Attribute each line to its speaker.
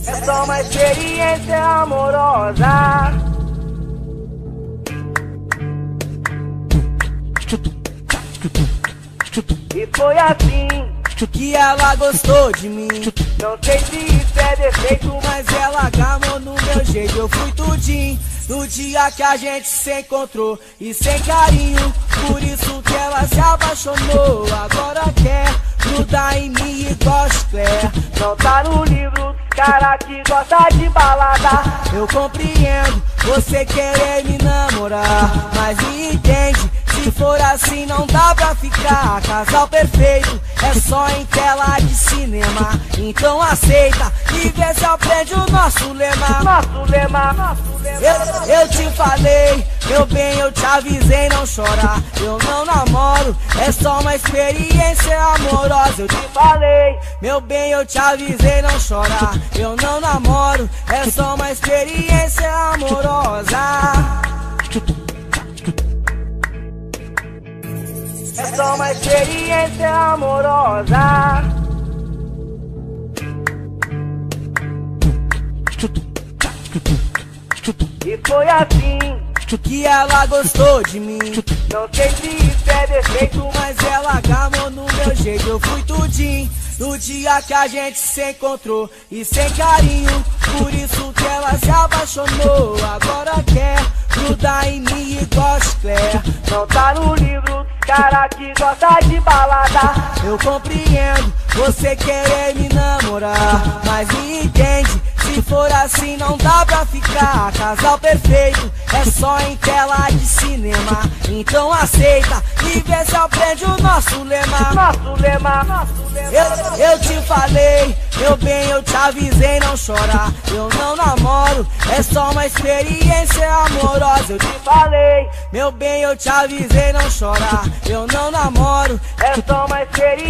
Speaker 1: É só uma experiência amorosa. E foi assim
Speaker 2: que ela gostou de mim.
Speaker 1: Não sei se isso é defeito,
Speaker 2: mas ela agarrou no meu jeito. Eu fui tudinho no dia que a gente se encontrou, e sem carinho, por isso que ela se apaixonou. Agora quer grudar em mim igual chiclete.
Speaker 1: não tá no livro dos cara que gosta de balada.
Speaker 2: Eu compreendo você querer me namorar, mas me entende, se for assim não dá pra ficar. Casal perfeito é só em tela de cinema. Então aceita e vê se aprende o nosso lema.
Speaker 1: Nosso lema.
Speaker 2: Eu te falei, meu bem, eu te avisei não chorar. Eu não namoro, é só uma experiência amorosa. Eu te falei, meu bem, eu te avisei não chorar. Eu não namoro, é só uma experiência amorosa.
Speaker 1: É só uma experiência amorosa. E foi assim
Speaker 2: que ela gostou de mim.
Speaker 1: Não sei se isso é defeito,
Speaker 2: mas ela agarrou no meu jeito. Eu fui tudinho no dia que a gente se encontrou, e sem carinho, por isso que ela se apaixonou. Agora quer grudar em mim igual chiclete.
Speaker 1: não tá no livro dos cara que gosta de balada.
Speaker 2: Eu compreendo você querer me namorar, mas me entende, se for assim não dá pra ficar. Casal perfeito é só em tela de cinema. Então aceita e vê se aprende o nosso lema.
Speaker 1: Nosso lema.
Speaker 2: Eu te falei, meu bem, eu te avisei não chorar. Eu não namoro, é só uma experiência amorosa. Eu te falei, meu bem, eu te avisei não chorar. Eu não namoro,
Speaker 1: é só uma experiência